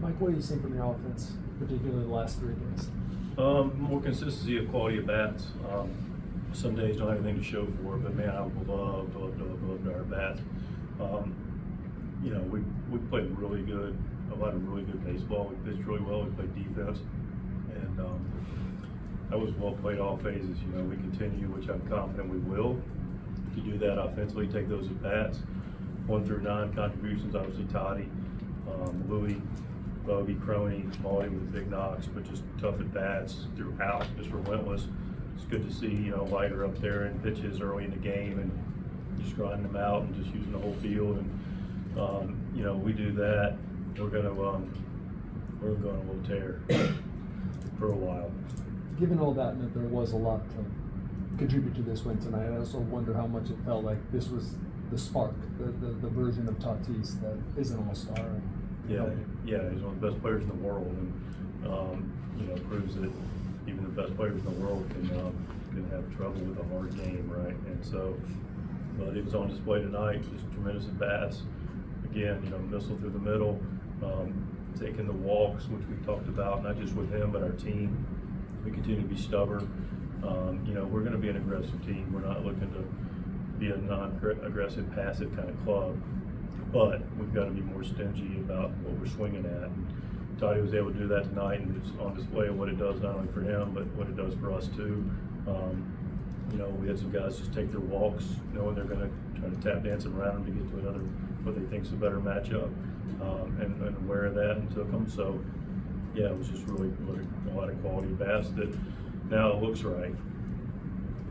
Mike, what are you seeing from your offense, particularly the last 3 games? More consistency of quality of bats. Some days don't have anything to show for it, but man, I loved our bats. You know, we played really good, a lot of really good baseball. We pitched really well. We played defense, and that was well played all phases. You know, we continue, which I'm confident we will, to do that offensively. Take those at bats, 1 through 9 contributions. Obviously, Toddy, Louie, Bogey, Crony, Malty with big knocks, but just tough at bats throughout, just relentless. It's good to see, you know, Leiter up there in pitches early in the game and just grinding them out and just using the whole field. And you know, we do that, we're going a little tear for a while. Given all that, and that there was a lot to contribute to this win tonight, I also wonder how much it felt like this was the spark, the version of Tatis that is an all-star. Yeah, he's one of the best players in the world, and you know, proves that even the best players in the world can have trouble with a hard game, right? And so, but it was on display tonight. Just tremendous at bats. Again, you know, missile through the middle, taking the walks, which we talked about, not just with him but our team. We continue to be stubborn. You know, we're going to be an aggressive team. We're not looking to be a non-aggressive, passive kind of club. But we've got to be more stingy about what we're swinging at. And Toddy was able to do that tonight, and it's on display of what it does not only for him, but what it does for us too. You know, we had some guys just take their walks, knowing they're going to try to tap dance around them to get to another, what they think is a better matchup, and aware of that and took them. So, yeah, it was just really a lot of quality bats that now it looks right.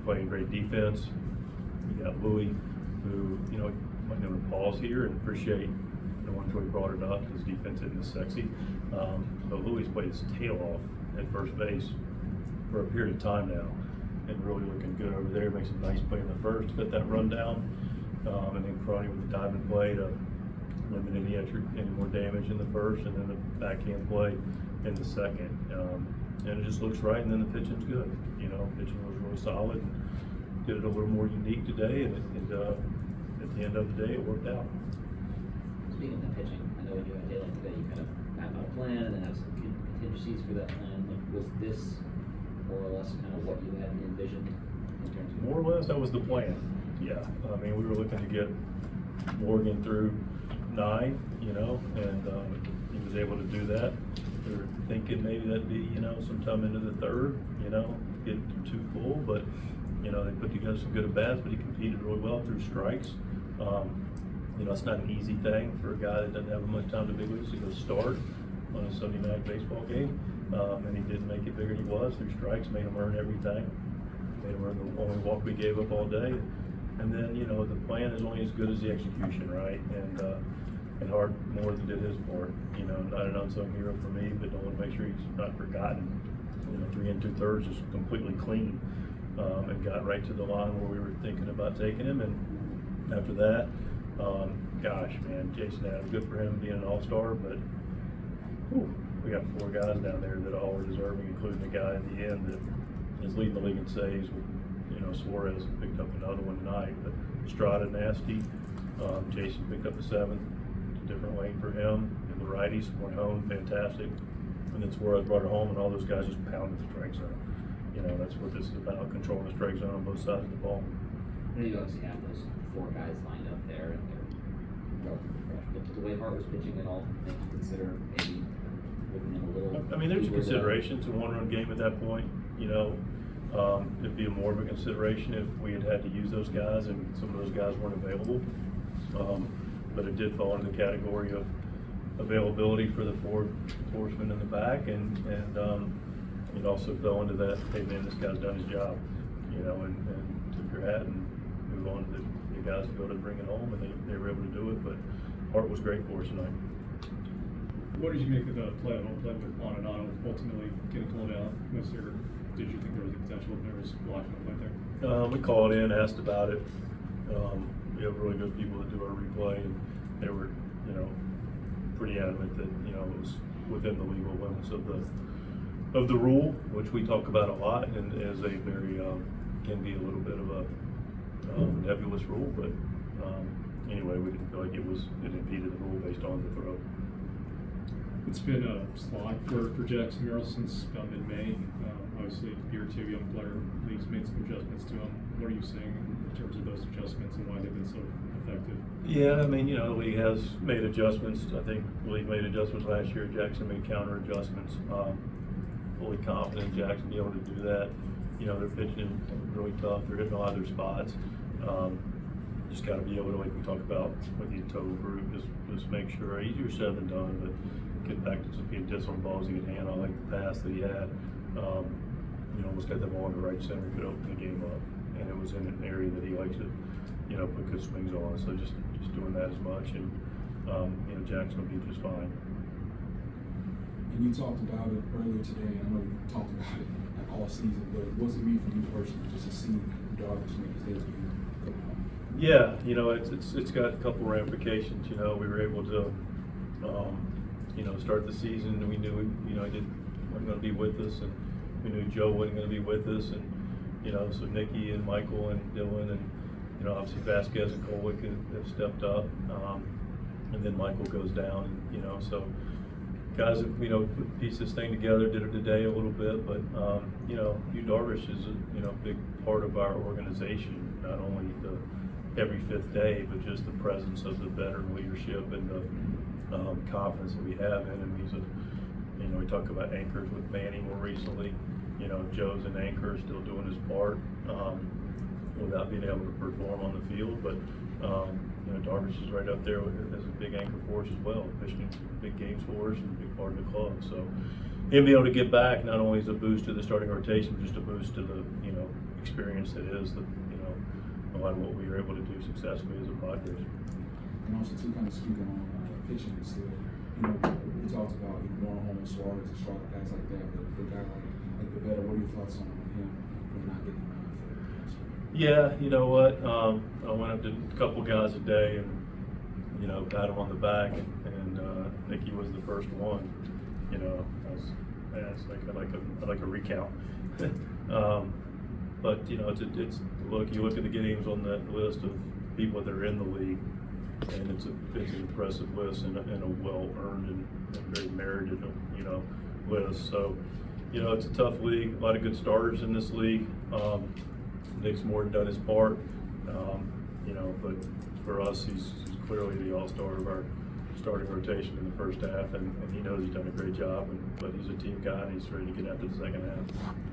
Playing great defense. You got Louie, who, you know, might want to pause here and appreciate the one Joey brought it up. His defense isn't as sexy. But Louie's played his tail off at first base for a period of time now, and really looking good over there. Makes a nice play in the first, got that run down, and then Crony with the diving play to limit any more damage in the first, and then the backhand play in the second. And it just looks right, and then the pitching's good. You know, pitching was really solid, and did it a little more unique today, and at the end of the day, it worked out. Speaking of the pitching, I know when you had a day like today, you kind of map out a plan and then have some contingencies for that plan. Like, was this more or less kind of what you had envisioned in terms of? More or less, that was the plan. Yeah, I mean, we were looking to get Morgan through 9, you know, and he was able to do that. We were thinking maybe that'd be, you know, sometime into the 3rd, you know, get too full, but you know, they put together some good at bats, but he competed really well through strikes. You know, it's not an easy thing for a guy that doesn't have much time to big leagues to go start on a Sunday night baseball game. And he didn't make it bigger than he was through strikes, made him earn everything. Made him earn the only walk we gave up all day. And then, you know, the plan is only as good as the execution, right? And Hart more than did his part. You know, not an unsung hero for me, but don't want to make sure he's not forgotten. You know, 3 2/3 is completely clean, and got right to the line where we were thinking about taking him. And after that, gosh, man, Jason Adams, good for him being an all-star, but we got 4 guys down there that all are deserving, including the guy in the end that is leading the league in saves. You know, Suarez picked up another one tonight, but Estrada nasty. Jason picked up the 7th, a different lane for him. And the righties, Morjon, fantastic. And then Suarez brought it home, and all those guys just pounded the strike zone. You know, that's what this is about, controlling the strike zone on both sides of the ball. You obviously have those 4 guys lined up there, and they're relatively fresh. But the way Hart was pitching at all, make you consider maybe giving him a little. I mean, there's a consideration. It's a 1-run game at that point. You know, it'd be more of a consideration if we had to use those guys and some of those guys weren't available. But it did fall into the category of availability for the 4 horsemen in the back, and it also fell into that, hey man, this guy's done his job, you know, and took your hat and move on to the guys to go to bring it home, and they were able to do it. But Hart was great for us tonight. What did you make of the play at home play with Arenado ultimately getting called out? Did you think there was a potential if there was blocking the play there? We called in, asked about it. We have really good people that do our replay, and they were, you know, pretty adamant that, you know, it was within the legal limits of the rule, which we talk about a lot, and is a very can be a little bit of a nebulous rule. But anyway, we didn't feel like it impeded the rule based on the throw. It's been a slog for Jackson Merrill since about mid-May. Obviously, year two, young player, league's made some adjustments to him. What are you seeing in terms of those adjustments and why they've been so effective? Yeah, I mean, you know, the league has made adjustments. I think the league made adjustments last year. Jackson made counter adjustments. Fully confident Jackson be able to do that. You know, they're pitching really tough. They're hitting a lot of their spots. Just got to be able to, like we talk about with the total group, just make sure, easier said than done, but get back to just being disciplined balls he could handle, like the pass that he had. You know, almost got the ball in the right center, could open the game up, and it was in an area that he likes to, you know, put good swings on. So just doing that as much, and you know, Jackson will be just fine. And you talked about it earlier today. I know you talked about it like all season, but what's it mean for you personally just to see Darvish make his debut? Yeah, you know, it's got a couple ramifications. You know, we were able to, you know, start the season, and we knew, you know, he wasn't going to be with us, and we knew Joe wasn't going to be with us, and you know, so Nicky and Michael and Dylan, and you know, obviously Vasquez and Kolwick have stepped up, and then Michael goes down, and, you know, so guys have, you know, pieced this thing together, did it today a little bit, but you know, Yu Darvish is a, you know, big part of our organization, not only the every fifth day, but just the presence of the veteran leadership and the confidence that we have in him. He's a, you know, we talk about anchors with Manny more recently. You know, Joe's an anchor, still doing his part without being able to perform on the field. But you know, Darvish is right up there as a big anchor for us as well, pitching big games for us and a big part of the club. So him being able to get back not only is a boost to the starting rotation, just a boost to the, you know, experience that is the, you know, a lot of what we were able to do successfully as a Padres. And also, too, kind of speaking on pitching still, you know, we talked about, you know, Warren Holmes, Suarez, and Stroud, guys like that, but the guy like the better, what are your thoughts on him not getting around for the Yeah, you know what? I went up to a couple guys a day and, you know, pat him on the back, and Nicky was the first one. You know, I'd like a recount. But you know, it's look. You look at the names on that list of people that are in the league, and it's an impressive list and a well-earned and very merited, you know, list. So, you know, it's a tough league. A lot of good starters in this league. Nick's more than done his part. You know, but for us, he's clearly the all-star of our starting rotation in the first half, and he knows he's done a great job. But he's a team guy, and he's ready to get after the second half.